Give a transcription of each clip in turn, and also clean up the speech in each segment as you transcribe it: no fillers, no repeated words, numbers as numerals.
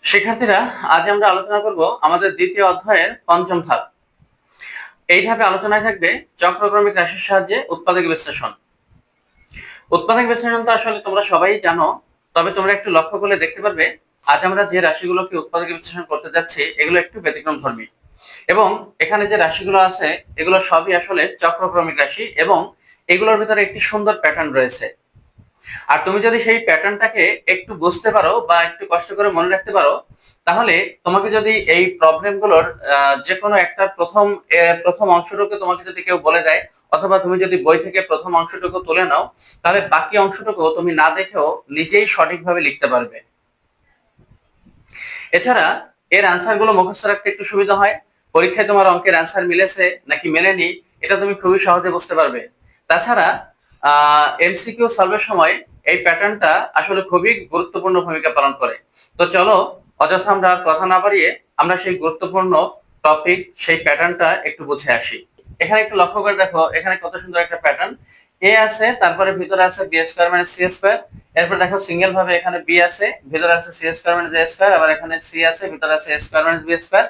শিক্ষার্থীরা, আজ আমরা আলোচনা করব আমাদের দ্বিতীয় অধ্যায়ের পঞ্চম ধাপ। এই ধাপে আলোচনায় থাকবে চক্রক্রমিক রাশির সাহায্যে উৎপাদক বিশ্লেষণ। উৎপাদক বিশ্লেষণ তো আসলে তোমরা সবাই জানো, তবে তোমরা একটু লক্ষ্য করলে দেখতে পারবে আজ আমরা যে রাশিগুলোকে উৎপাদক বিশ্লেষণ করতে যাচ্ছি এগুলো একটু ব্যতিক্রমধর্মী, এবং এখানে যে রাশিগুলো আছে এগুলো সবই আসলে চক্রক্রমিক রাশি এবং এগুলোর ভিতরে একটি সুন্দর প্যাটার্ন রয়েছে। আর তুমি যদি সেই প্যাটার্নটাকে একটু বুঝতে পারো বা একটু কষ্ট করে মনে রাখতে পারো, তাহলে তোমাকে যদি এই প্রবলেমগুলোর যে কোনো একটা প্রথম অংশটুকু তোমাকে যদি কেউ বলে দেয়, অথবা তুমি যদি বই থেকে প্রথম অংশটুকু তুলে নাও, তাহলে বাকি অংশটুকু তুমি না দেখেও নিজেই সঠিকভাবে লিখতে পারবে। এছাড়া এর আনসার গুলো মুখস্থ রাখতে একটু সুবিধা হয়। পরীক্ষায় তোমার অঙ্কের আনসার মিলেছে নাকি মেলেনি এটা তুমি খুবই সহজে বুঝতে পারবে। তাছাড়া এমসিকিউ সলভের সময় এই প্যাটার্নটা আসলে খুবই গুরুত্বপূর্ণ ভূমিকা পালন করে। তো চলো, অযথা আমরা আর কথা না বাড়িয়ে আমরা সেই গুরুত্বপূর্ণ টপিক, সেই প্যাটার্নটা একটু বুঝে আসি। এখানে একটু লক্ষ্য করে দেখো, এখানে কত সুন্দর একটা প্যাটার্ন। এ আছে, তারপরে ভিতরে আছে বি স্কয়ার মানে সি স্কয়ার। এরপর দেখো সিঙ্গেল ভাবে এখানে বি আছে, ভিতরে আছে সি স্কয়ার মানে জে স্কয়ার, আবার এখানে সি আছে, ভিতরে আছে এ স্কয়ার মানে বি স্কয়ার।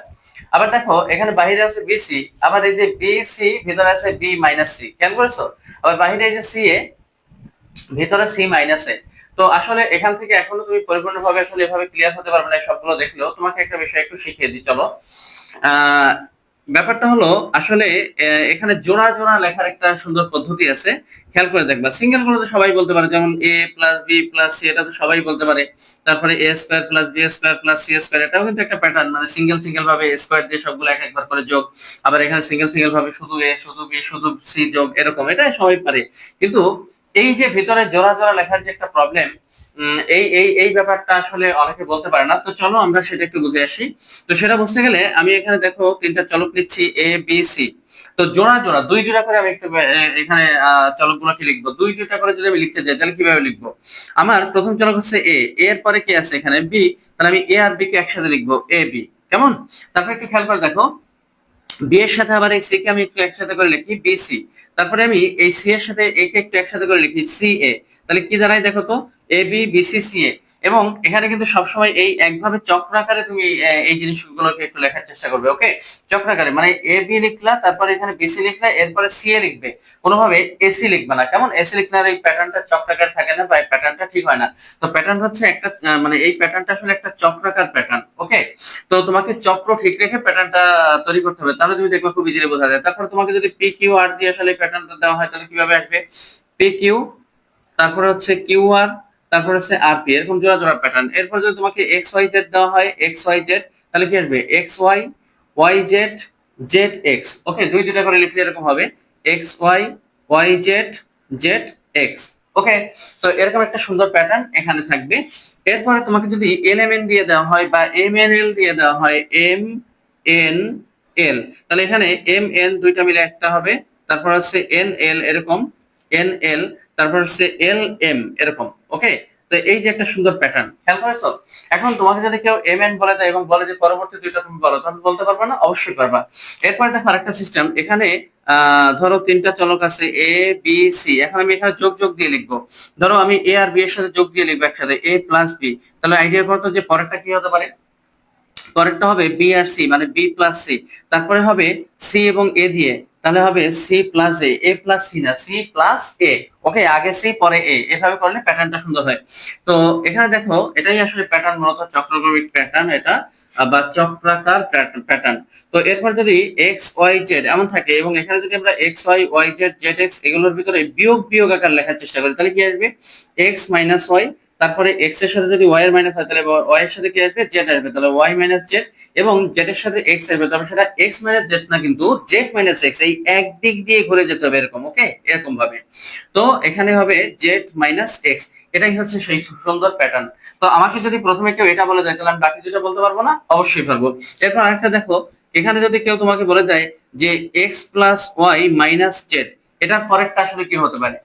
আবার দেখো এখানে বাইরে আছে বিসি, আবার এই যে বিসি ভিতরে আছে বি মাইনাস সি, খেয়াল করেছো? আবার বাইরে এই যে সি এ, ভিতরে সি মাইনাস এ। তো আসলে এখান থেকে এখনো তুমি পরিপূর্ণভাবে আসলে এভাবে ক্লিয়ার হতে পারবে না সবগুলো দেখলেও। তোমাকে একটা বিষয় একটু শিখিয়ে দিই, চলো। আহ ব্যাপারটা হলো আসলে এখানে জোড়া জোড়া লেখার একটা সুন্দর পদ্ধতি আছে, খেয়াল করে দেখবা। সিঙ্গেল গুলো তো সবাই বলতে পারে, যেমন A plus B plus C, এটা তো সবাই বলতে পারে। তারপরে A square plus B square plus C square, এটাও কিন্তু একটা প্যাটার্ন, মানে সিঙ্গেল সিঙ্গেল ভাবে স্কয়ার দিয়ে সবগুলো এক একবার করে যোগ। আবার এখানে সিঙ্গেল সিঙ্গেল ভাবে শুধু এ শুধু বি শুধু সি যোগ, এরকম এটা সবাই পারে। কিন্তু এই যে ভিতরে জোড়া জোড়া লেখার যে একটা প্রবলেম, এই এই এই ব্যাপারটা আসলে অনেকে বলতে পারে না। তো চলো আমরা সেটা একটু বুঝে আসি। তো সেটা বুঝতে গেলে আমি এখানে দেখো তিনটা চলক নিচ্ছি, এ বি সি। তো জোড়া জোড়া দুই দুইটা করে আমি একটু এখানে চলকগুলোকে লিখবো। দুই দুইটা করে যদি আমি লিখতে যাই তাহলে কিভাবে লিখবো? আমার প্রথম চলক হচ্ছে এ, এর পরে কি আছে এখানে বি, তাহলে আমি এ আর বি কে একসাথে লিখবো এ বি। কেমন? তারপর একটু খেয়াল করে দেখো, বি এর সাথে আবার এই সি কে আমি একটু একসাথে করে লিখি বি সি। তারপরে আমি এই সি এর সাথে এ কে একটু একসাথে করে লিখি সি এ। তাহলে কি দাঁড়ায় দেখো তো, এ B B C C A. এবং এখানে কিন্তু সবসময় এই একভাবে চক্রাকারে তুমি এই জিনিসগুলোকে একটু লেখার চেষ্টা করবে। ওকে, চক্রাকারে মানে এ বি লিখলা, তারপরে এখানে বি সি লিখলা, এরপরে সি এ লিখবে। কোনোভাবে এসি লিখবে না, কেমন? এসি লিখলে আর এই প্যাটার্নটা চক্রাকার থাকে না, বা এই প্যাটার্নটা ঠিক হয় না। তো প্যাটার্ন হচ্ছে একটা মানে এই প্যাটার্নটা আসলে একটা চক্রাকার প্যাটার্ন। ওকে, তো তোমাকে চক্র ঠিক রেখে প্যাটার্নটা তৈরি করতে হবে, তাহলে তুমি দেখবে খুব ইজিলি বোঝা যায়। তারপর তোমাকে যদি পি কিউ আর দিয়ে আসলে প্যাটার্নটা দেওয়া হয় তাহলে কিভাবে আসবে? পি কিউ, তারপরে হচ্ছে কিউ আর, তারপর হচ্ছে আর পি, এরকম জোড়া জোড়া প্যাটার্ন। এরপর যদি তোমাকে এক্স ওয়াই জেড দেওয়া হয়, এক্স ওয়াই জেড, তাহলে কি আসবে? X Y, Y Z, Z X. Okay, দুই দুইটা করে লিখলে এরকম হবে X Y, Y Z, Z X. Okay, তো এরকম একটা সুন্দর প্যাটার্ন এখানে থাকবে। এরপরে তোমাকে যদি এল এম এন দিয়ে দেওয়া হয় বা এম এন এল দিয়ে দেওয়া হয়, এম এন এল, তাহলে এখানে এম এন দুইটা মিলে একটা হবে, তারপর হচ্ছে এন এল, এরকম এন এল, তারপর হচ্ছে এল এম, এরকম। ওকে, তো এই যে একটা সুন্দর প্যাটার্ন, খেয়াল করেছো? এখন তোমাকে যদি কেউ এম এন বলে দেয় এবং বলে যে পরবর্তী দুইটা তুমি বলো, তাহলে বলতে পারবে না? অবশ্যই পারবা। এরপরে দেখো আরেকটা সিস্টেম, এখানে ধরো তিনটা চলক আছে এ বি সি, এখন আমি এখানে যোগ যোগ দিয়ে লিখবো। ধরো আমি এ আর বি এর সাথে যোগ দিয়ে লিখবো একসাথে, এ প্লাস বি। তাহলে আইডিয়া করতো যে পরেরটা কি হতে পারে? পরেরটা হবে বি আর সি মানে বি প্লাস সি। তারপরে হবে সি এবং এ দিয়ে, তাহলে হবে সি প্লাস এ প্লাস সি না, সি প্লাস এ। ওকে, আগে সি পরে এ, এভাবে করলে প্যাটার্নটা সুন্দর হয়। তো এখানে দেখো এটাই আসলে প্যাটার্ন, মূলত চক্রক্রমিক প্যাটার্ন এটা, বা চক্রাকার প্যাটার্ন। তো এরপর যদি এক্স ওয়াই জেড এমন থাকে, এবং এখানে যদি আমরা x Y, Y Z, Z x এগুলোর ভিতরে বিয়োগ বিয়োগ আকার লেখার চেষ্টা করি, তাহলে কি আসবে? এক্স মাইনাস ওয়াই, তারপরে এক্স এর সাথে যদি ওয়াই এর মাইনাস হয় তাহলে ওয়াই এর সাথে কি আসবে? জেড আসবে, তাহলে ওয়াই মাইনাস জেড। এবং জেড এর সাথে এক্স আসবে, তবে সেটা এক্স মাইনাস জেড না, কিন্তু জেড মাইনাস এক্স, এই একদিক দিয়ে ঘুরে যেতে হবে এরকম। ওকে, এরকম ভাবে। তো এখানে হবে জেড মাইনাস এক্স। এটাই হচ্ছে সেই সুন্দর প্যাটার্ন। তো আমাকে যদি প্রথমে কেউ এটা বলে দেয় তাহলে আমি বাকি দুটো বলতে পারবো না? অবশ্যই পারবো। এরপর আরেকটা দেখো, এখানে যদি কেউ তোমাকে বলে দেয় যে x plus y minus z, এটার পরেরটা আসলে কি হতে পারে?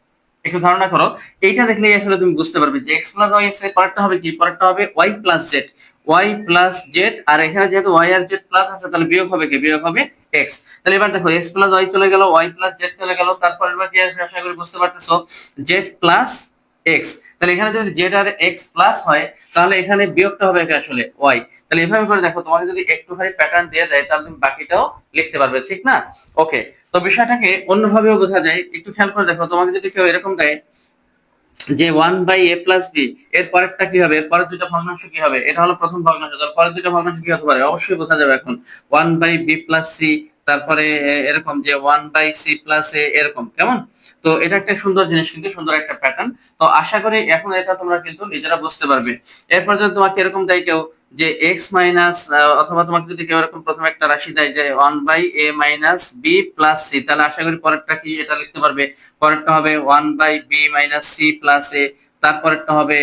একটু ধারণা করো। এইটা দেখলেই আসলে তুমি বুঝতে পারবে যে এক্স প্লাস ওয়াই এর পরেরটা হবে কি? পরেরটা হবে Y plus Z, Y plus Z. আর এখানে যেহেতু ওয়াই আর জেড প্লাস আছে তাহলে বিয়োগ হবে কি? বিয়োগ হবে এক্স। তাহলে এবার দেখো এক্স প্লাস ওয়াই চলে গেল, ওয়াই প্লাস জেড চলে গেল, তারপর এবার কি আসবে আশা করি বুঝতে পারতেছো? জেড প্লাস এক্স, তাহলে এখানে যদি জেড আর এক্স প্লাস হয় তাহলে এখানে বিয়োগটা হবে কি আসলে ওয়াই। তাহলে এভাবে করে দেখো, তোমাকে যদি একটুখানি প্যাটার্ন দিয়ে দেয় তাহলে তুমি বাকিটাও লিখতে পারবে, ঠিক না? ওকে, তো বিষয়টাকে অন্যভাবেও বোঝা যায়, একটু খেয়াল করে দেখো। তোমাকে যদি কেউ এরকম দেয় যে 1/a+b, এর পরেরটা কি হবে, এর পরের দুইটা ভগ্নাংশ কি হবে, এটা হলো প্রথম ভগ্নাংশ, তার পরের দুইটা ভগ্নাংশ কি হতে পারে অবশ্যই বোঝা যাবে এখন। 1/b+c, তারপরে এরকম যে 1/c+a, এরকম কেমন। তো এটা একটা সুন্দর জিনিস, কিন্তু সুন্দর একটা প্যাটার্ন। তো আশা করি এখন এটা তোমরা কিন্তু নিজেরা বুঝতে পারবে। এরপর যদি তোমাকে এরকম দেয় কেউ যে x মাইনাস, অথবা তোমাকে যদি কেউ এরকম প্রথমে একটা রাশি দেয় যে 1/a-b+c, তাহলে আশা করি পরেরটা কি এটা লিখতে পারবে। পরেরটা হবে 1/b-c+a, তারপরেরটা হবে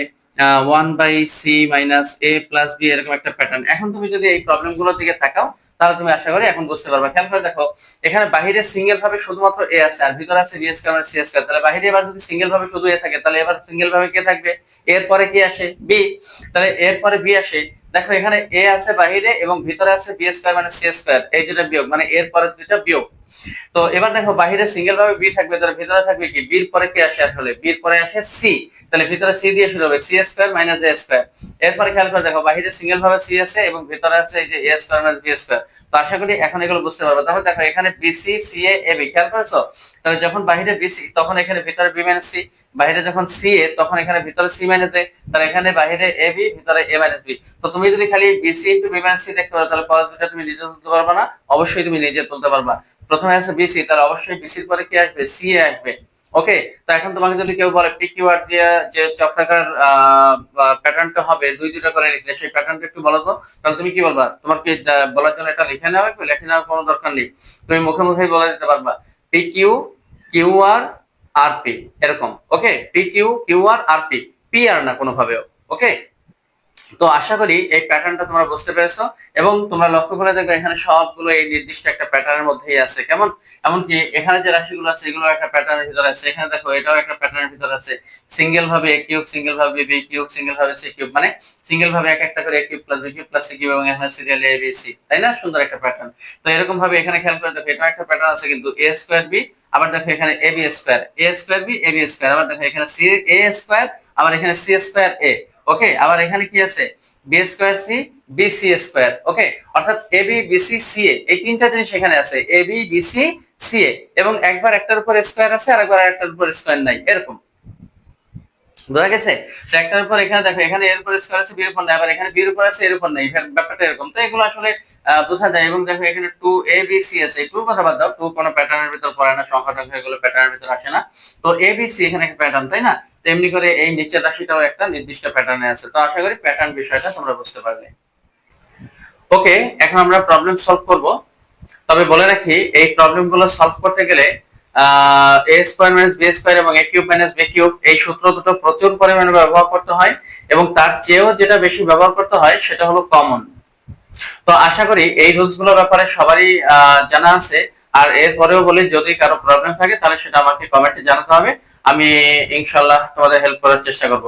1/c-a+b, এরকম একটা প্যাটার্ন। এখন তুমি যদি এই প্রবলেম গুলো দিকে তাকাও তাহলে তুমি আশা করি এখন বুঝতে পারবে। খেয়াল করে দেখো, এখানে বাহিরে সিঙ্গেল ভাবে শুধুমাত্র এ আছে আর ভিতরে আছে বি স্কয়ার মানে সি স্কয়ার। তাহলে বাহিরে এবার যদি সিঙ্গেল ভাবে শুধু এ থাকে তাহলে এবার সিঙ্গেল ভাবে কে থাকবে, এর পরে কি আসে বি, তাহলে এর পরে বি আসে। দেখো এখানে এ আছে বাহিরে এবং ভিতরে আছে বি স্কয়ার মানে সি স্কয়ার, এই দুটো বিয়োগ মানে এর পরে দুটো বিয়োগ। তো এবার দেখো বাহিরে সিঙ্গেল ভাবে বি থাকবে, তাহলে ভিতরে থাকবে কি, বির পরে কি আসে আসলে, বির পরে আসে সি, তাহলে ভিতরে সি দিয়ে শুরু হবে, সি স্কয়ার মাইনাস এ স্কয়ার। এরপরে খেয়াল করে দেখো বাহিরে সিঙ্গেল ভাবে সি আছে এবং ভিতরে আছে এই যে এ স্কয়ার মাইনাস বি স্কয়ার। তো আশা করি এখন এগুলো বুঝতে পারবে। তাহলে দেখো এখানে BC C A A B, খেয়াল করেছো? তাহলে যখন বাহিরে বিসি তখন এখানে ভিতরে বি মাইনাস সি, বাহিরে যখন সি এ তখন এখানে ভিতরে সি মাইনাস এ, তাহলে এখানে বাহিরে এ বি ভিতরে এ মাইনাস বি। তো তুমি যদি খালি bc into b minus c দেখতে পারো তাহলে পরের দুটো তুমি নিজে তুলতে পারবে না? অবশ্যই তুমি নিজে তুলতে পারবা। প্রথমে আছে বিসি, তাহলে অবশ্যই বিসির পরে কি আসবে, সি এ আসবে। ওকে, তো এখন তোমাকে যদি কেউ বলে পিকিউ আর দিয়ে যে চক্রাকার প্যাটার্নটা হবে দুই দুটো করে লিখলে সেই প্যাটার্নটা একটু বলো তো, তাহলে তুমি কি বলবা? তোমার কি বলার জন্য এটা লিখে নেওয়া হবে? লিখে নেওয়ার কোনো দরকার নেই, তুমি মুখে মুখেই বলে দিতে পারবা পিকিউ কিউ আর আর পি, এরকম। ওকে, পিকিউ কিউ আর আর পি, পি আর না কোনোভাবেও। ওকে, তো আশা করি এই প্যাটার্নটা তোমরা বুঝতে পেরেছো এবং তোমরা লক্ষ্য করে দেখো এখানে সবগুলো এই নির্দিষ্ট একটা প্যাটার্নের মধ্যেই আছে, কেমন। এমনকি এখানে যে রাশিগুলো আছে এগুলো একটা প্যাটার্নের ভিতরে আছে, এখানে দেখো এটাও একটা প্যাটার্নের ভিতরে আছে। সিঙ্গেল ভাবে এ কিউব, সিঙ্গেল ভাবে বি কিউব, সিঙ্গেল ভাবে সি কিউব, মানে সিঙ্গেল ভাবে এক একটা করে A cube plus B cube plus C cube, এবং এখানে সিরিয়াল এ বি সি, তাই না? সুন্দর একটা প্যাটার্ন। তো এরকম ভাবে এখানে খেয়াল করে দেখো এটা একটা প্যাটার্ন আছে কিন্তু এ স্কয়ার বি, আবার দেখো এখানে A B square, A square B A B square, আবার দেখো এখানে সি এ স্কয়ার, আবার এখানে সি স্কয়ার এ। ওকে, আবার এখানে কি আছে, B square C B C square. Okay, অর্থাৎ A B B C C A, এই তিনটা জিনিস এখানে আছে, A B B C C A, এবং একবার একটার উপর স্কয়ার আছে আর একবার আরেকটার উপর স্কয়ার নাই, এরকম। বোঝা গেছে? তো একটার উপর এখানে দেখো এখানে এর উপর স্কয়ার আছে বির উপর নাই, আবার এখানে বির উপর আছে এর উপর নাই, ব্যাপারটা এরকম। তো এগুলো আসলে বোঝা যায়। এবং দেখো এখানে 2 এ বি সি আছে, 2 কথা বাদ দাও, 2 কোনো প্যাটার্নের ভিতর পড়ে না, সংখ্যা টংখ্যা এগুলো প্যাটার্নের ভিতর আসে না। তো এ বি সি এখানে একটা প্যাটার্ন, তাই না? তেমনি করে এই নিচের রাশিটাও একটা নির্দিষ্ট প্যাটার্নে আছে। তো আশা করি প্যাটার্ন বিষয়টা তোমরা বুঝতে পারবে। ওকে, এখন আমরা প্রবলেম সলভ করব। তবে বলে রাখি এই প্রবলেম গুলো সলভ করতে গেলে এ স্কয়ার মাইনাস বি স্কয়ার এবং এ কিউব মাইনাস বি কিউব এই সূত্র দুটো প্রচুর পরিমাণে ব্যবহার করতে হয়, এবং তার চেয়েও যেটা বেশি ব্যবহার করতে হয় সেটা হলো কমন। তো আশা করি এই রুলস গুলোর ব্যাপারে সবারই জানা আছে। আর এরপরেও বলি যদি কারো প্রবলেম থাকে তাহলে সেটা আমাকে কমেন্টে জানাতে হবে, আমি ইনশাল্লাহ তোমাদের হেল্প করার চেষ্টা করব।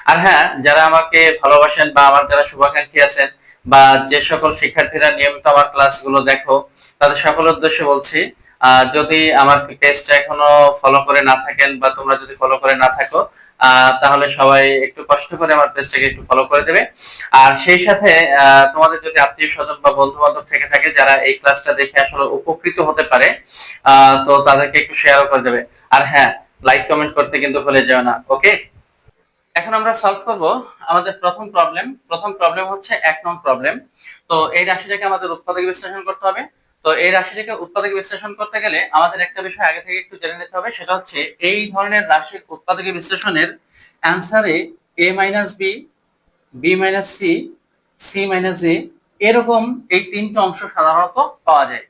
আর হ্যাঁ, যারা আমাকে ভালোবাসেন বা আমার যারা শুভাকাঙ্ক্ষী আছেন বা যে সকল শিক্ষার্থীরা নিয়মিত আমার ক্লাসগুলো দেখো তাদের সকলের উদ্দেশ্যে বলছি, যদি আমার পেজটা এখনো ফলো করে না থাকেন বা তোমরা যদি ফলো করে না থাকো তাহলে সবাই একটু কষ্ট করে আমার পেজটাকে একটু ফলো করে দেবে। আর সেই সাথে তোমাদের যদি আত্মীয় স্বজন বা বন্ধু বান্ধব থেকে থাকে যারা এই ক্লাসটা দেখে আসলে উপকৃত হতে পারে, তো তাদেরকে একটু শেয়ারও করে দেবে। আর হ্যাঁ, লাইক কমেন্ট করতে কিন্তু ভুলে যেও না। ওকে, এখন আমরা সলভ করব আমাদের প্রথম প্রবলেম। প্রথম প্রবলেম হচ্ছে 1 নং প্রবলেম। তো এই রাশিটাকে আমাদের উৎপাদক বিশ্লেষণ করতে হবে। তো এই রাশিটাকে উৎপাদক বিশ্লেষণ করতে গেলে আমাদের একটা বিষয় আগে থেকে একটু জেনে নিতে হবে, সেটা হচ্ছে এই ধরনের রাশির উৎপাদক বিশ্লেষণের অ্যানসারে a minus B, B minus C, C minus A, এরকম এই তিনটা অংশ সাধারণত পাওয়া যায়।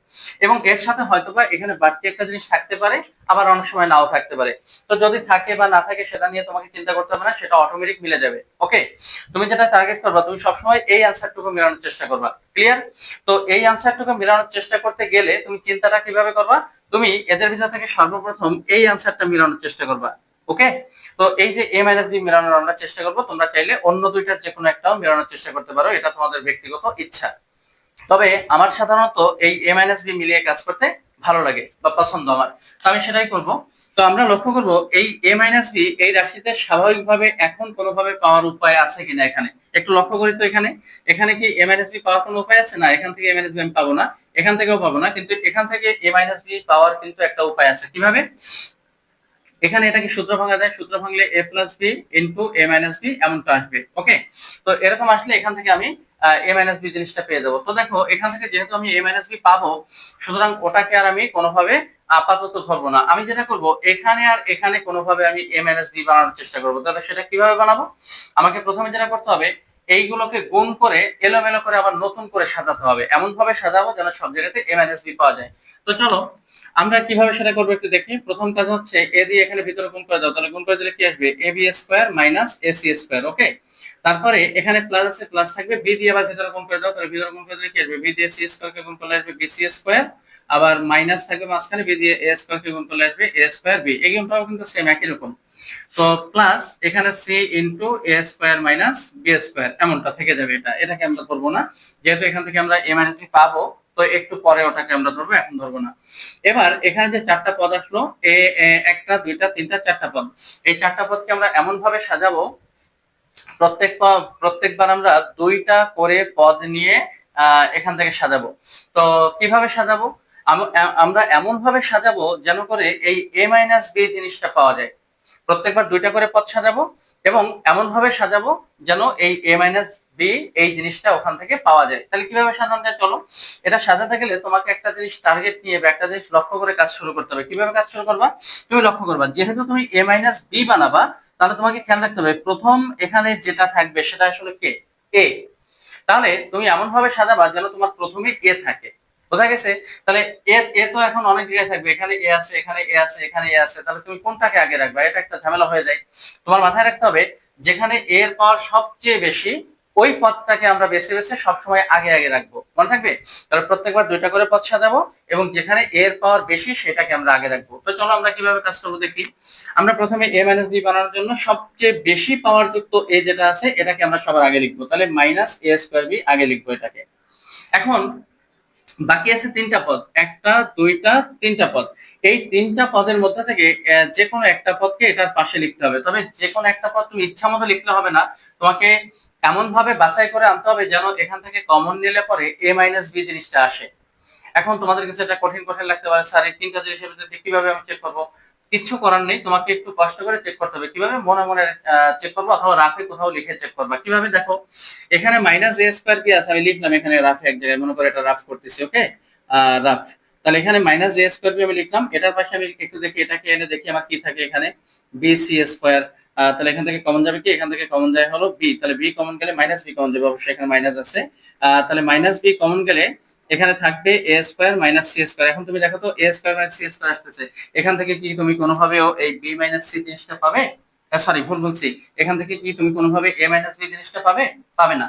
এবং এর সাথে হয়তোবা এখানে বাড়তি একটা জিনিস থাকতে পারে, আবার অনেক সময় নাও থাকতে পারে। তো যদি থাকে বা না থাকে সেটা নিয়ে তোমাকে চিন্তা করতে হবে না, সেটা অটোমেটিক মিলে যাবে। ওকে, তুমি যেটা টার্গেট করবা তুমি সবসময় এই অ্যানসারটুকু মেলানোর চেষ্টা করবা। ক্লিয়ার? তো এই অ্যানসারটুকু মেলানোর চেষ্টা করতে গেলে তুমি চিন্তাটা কিভাবে করবা, তুমি এদের ভিতর থেকে সর্বপ্রথম এই অ্যানসারটা মেলানোর চেষ্টা করবা। ওকে, তো এই যে a মাইনাস বি মেলানোর আমরা চেষ্টা করব, তোমরা চাইলে অন্য দুইটার যে কোনো একটাও মেলানোর চেষ্টা করতে পারো, এটা তোমাদের ব্যক্তিগত ইচ্ছা। তবে আমার সাধারণত এই a মাইনাস বি মিলিয়ে কাজ করতে ভালো লাগে বা পছন্দ আমার, তো আমি সেটাই করব। তো আমরা লক্ষ্য করব এই a মাইনাস বি এই রাশিতে স্বাভাবিকভাবে এখন কোনোভাবে পাওয়ার উপায় আছে কিনা, এখানে একটু লক্ষ্য করি। তো এখানে এখানে কি a মাইনাস বি পাওয়ার কোনো উপায় আছে? না, এখান থেকে a মাইনাস বি আমি পাবো না, এখান থেকেও পাবো না, কিন্তু এখান থেকে a মাইনাস বি পাওয়ার কিন্তু একটা উপায় আছে। কিভাবে? এখানে এটাকে সূত্র ভাঙা যায়, সূত্র ভাঙলে a plus b into a minus b এমনটা আসবে। ওকে, তো এরকম আসলে এখান থেকে আমি a মাইনাস বি জিনিসটা পেয়ে যাবো। তো দেখো এখান থেকে যেহেতু আমি a মাইনাস বি পাবো, সুতরাং ওটাকে আর আমি কোনোভাবে আপাতত ধরবো না। আমি যেটা করব, এখানে আর এখানে কোনোভাবে আমি a মাইনাস বি বানানোর চেষ্টা করবো। তাহলে সেটা কিভাবে বানাবো? আমাকে প্রথমে যেটা করতে হবে, এইগুলোকে গুণ করে এলোমেলো করে আবার নতুন করে সাজাতে হবে, এমন ভাবে সাজাবো যেন সব জায়গাতে a মাইনাস বি পাওয়া যায়। তো চলো আমরা কিভাবে সেটা করবো একটু দেখি। প্রথম কাজ হচ্ছে এ দিয়ে এখানে ভিতরে গুণ করে দাও, তাহলে গুণ করে দিলে কি আসবে? A B square minus A C square. Okay, তারপরে এখানে প্লাস আছে, প্লাস থাকবে, বি দিয়ে আবার ভিতরে গুণ করে দাও, তাহলে ভিতরে গুণ করে দিলে কি আসবে? বি দিয়ে সি স্কোয়ার কে গুণ করলে আসবে বি সি স্কোয়ার, আবার মাইনাস থাকবে মাঝখানে, বি দিয়ে এ স্কোয়ার কে গুণ করলে আসবে এ স্কোয়ার বি। এই গুণটাও কিন্তু সেম একই রকম। তো প্লাস এখানে সি ইন্টু এ স্কোয়ার মাইনাস বি স্কোয়ার এমনটা থেকে যাবে। এটাকে আমরা করবো না, যেহেতু এখান থেকে আমরা এ মাইনাস বি পাবো, তো একটু পরে ওটাকে আমরা ধরবো, এখন ধরবো না। এবার এখানে যে চারটা পদ আসলো, একটা দুইটা তিনটা চারটা পদ, এই চারটা পদকে আমরা এমন ভাবে সাজাবো, প্রত্যেকবার আমরা দুইটা করে পদ নিয়ে এখান থেকে সাজাবো। তো কিভাবে সাজাবো? আমরা এমন ভাবে সাজাবো যেন করে এই a মাইনাস বি জিনিসটা পাওয়া যায়। প্রত্যেকবার দুইটা করে পদ সাজাবো এবং এমন ভাবে সাজাবো যেন এই a মাইনাস বি এই জিনিসটা ওখান থেকে পাওয়া যায়। তাহলে কিভাবে সাজানো যায়? চলো, এটা সাজাতে গেলে তোমাকে একটা জিনিস টার্গেট নিয়ে বা একটা জিনিস লক্ষ্য করে কাজ শুরু করতে হবে। কিভাবে কাজ শুরু করবা? তুমি লক্ষ্য করবা, যেহেতু তুমি a মাইনাস বি বানাবা, তাহলে তোমাকে খেয়াল রাখতে হবে প্রথম এখানে যেটা থাকবে সেটা আসলে কে? এ। তাহলে তুমি এমন ভাবে সাজাবা যেন তোমার প্রথমে এ থাকে। বোঝা গেছে? তাহলে এ এ তো এখন অনেক জায়গায় থাকবে, এখানে এ আছে, এখানে এ আছে, এখানে এ আছে, তাহলে তুমি কোনটাকে আগে রাখবা? এটা একটা ঝামেলা হয়ে যায়। তোমার মাথায় রাখতে হবে যেখানে এর পাওয়ার সবচেয়ে বেশি ওই পদটাকে আমরা বেছে বেছে সবসময় আগে আগে রাখবো। মনে থাকবে? তাহলে প্রত্যেকবার দুইটা করে পদ সাজাবো এবং যেখানে এর পাওয়ার বেশি সেটাকে আমরা আগে রাখবো। তো চলো আমরা কিভাবে কাজ করবো দেখি। আমরা প্রথমে a মাইনাস বি বানানোর জন্য সবচেয়ে বেশি পাওয়ার যুক্ত এ যেটা আছে এটাকে আমরা সবার আগে লিখবো, তাহলে মাইনাস এ স্কোয়ার বি আগে লিখবো এটাকে। এখন বাকি আছে তিনটা পদ, একটা দুইটা তিনটা পদ। এই তিনটা পদের মধ্যে থেকে যে কোনো একটা পদকে এটার পাশে লিখতে হবে। তবে যে কোনো একটা পদ তুমি ইচ্ছা মতো লিখলে হবে না, তোমাকে এমন ভাবে বাছাই করে আনতে হবে যেন এখান থেকে কমন নিলে পরে a মাইনাস বি জিনিসটা আসে। এখন তোমাদের কাছে এটা কঠিন কঠিন লাগতে পারে, স্যার এই তিনটা জিনিসের ভিতরে কিভাবে আমি চেক করবো? কিচ্ছু করার নেই, তোমাকে একটু কষ্ট করে চেক করতে হবে। কিভাবে? মনে মনে চেক করবো অথবা রাফে কোথাও লিখে চেক করবা। কিভাবে? দেখো এখানে মাইনাস এ স্কোয়ার কি আছে, আমি লিখলাম এখানে রাফে এক জায়গায়, মনে করে এটা রাফ করতেছি। ওকে, রাফ। তাহলে এখানে মাইনাস এ স্কোয়ার বি আমি লিখলাম, এটার পাশে আমি একটু দেখি, এটাকে এনে দেখি আমার কি থাকে এখানে, বি সি স্কোয়ার। তাহলে এখান থেকে কমন যাবে কি? এখান থেকে কমন যায় হলো বি, তাহলে বি কমন গেলে মাইনাস বি কমন যাবে, অবশ্যই এখানে মাইনাস আছে। তাহলে মাইনাস বি কমন গেলে এখানে থাকবে এ স্কোয়ার মাইনাস সি স্কোয়ার। এখন তুমি দেখো তো এ স্কোয়ার মাইনাস সি স্কোয়ার আসতেছে, এখান থেকে কি তুমি কোনোভাবেও এই বি মাইনাস সি জিনিসটা পাবে? সরি, ভুল বলছি, এখান থেকে কি তুমি কোনোভাবে এ মাইনাস বি জিনিসটা পাবে? পাবে না।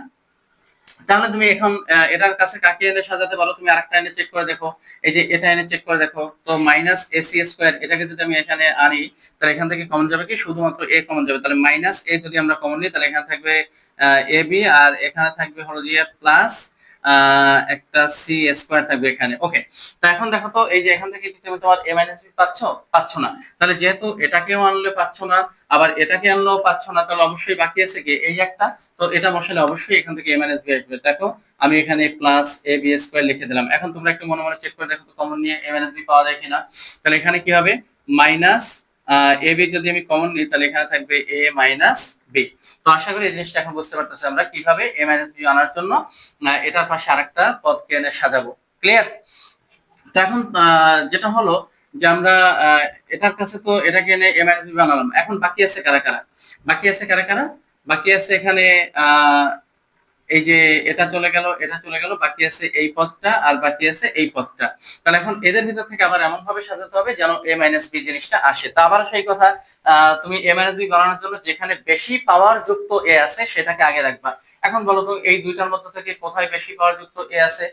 তাহলে তুমি এখন এটার কাছে কাকে এনে সাজাতে পারো? তুমি আরেকটা এনে চেক করে দেখো, এই যে এটা এনে চেক করে দেখো তো, মাইনাস এ সি স্কোয়ার, এটাকে যদি আমি এখানে আনি তাহলে এখান থেকে কমন যাবে কি? শুধুমাত্র এ কমন যাবে, তাহলে মাইনাস এ যদি আমরা কমন নিই তাহলে এখানে থাকবে এ বি, আর এখানে থাকবে হলো গিয়ে প্লাস একটা সি স্কোয়ার থাকবে এখানে। ওকে, তো এখন দেখো তো, এই যে এখান থেকে কি তুমি তোমার এ মাইনাস বি পাচ্ছ না। তাহলে যেহেতু এটাকেও আনলে পাচ্ছ না, আবার এটাকে আনলেও পাচ্ছ না, তাহলে অবশ্যই বাকি আছে কি? এই একটা। তো এটা বসালে অবশ্যই এখান থেকে a মাইনাস বি আসবে। দেখো আমি এখানে প্লাস এ বি স্কোয়ার লিখে দিলাম। এখন তোমরা একটু মনে মনে চেক করে দেখো তো কমন নিয়ে a মাইনাস বি পাওয়া যায় কিনা। তাহলে এখানে কি হবে? মাইনাস এ বি যদি আমি কমন নিই তাহলে এখানে থাকবে a মাইনাস বি। তো আশা করি এই জিনিসটা এখন বুঝতে পারতেছি আমরা কিভাবে a মাইনাস বি আনার জন্য এটার পাশে আরেকটা পদকে এনে সাজাবো। ক্লিয়ার? তো এখন যেটা হলো যে আমরা এটার কাছে তো এটাকে এনে a মাইনাস বি বানালাম, এখন বাকি আছে কারা কারা? বাকি আছে কারা কারা? বাকি আছে এখানে এই যে এটা চলে গেল, এটা চলে গেল, বাকি আছে এই পদটা আর বাকি আছে এই পদটা। তাহলে এখন এদের ভিতর থেকে আবার এমন ভাবে সাজাতে হবে যেন a মাইনাস বি জিনিসটা আসে। তা আবার সেই কথা, তুমি a মাইনাস বি বানানোর জন্য যেখানে বেশি পাওয়ার যুক্ত এ আছে সেটাকে আগে রাখবা। এখন বলো তো এই দুইটার মধ্যে থেকে কোথায় বেশি পাওয়ার যুক্ত এ আছে?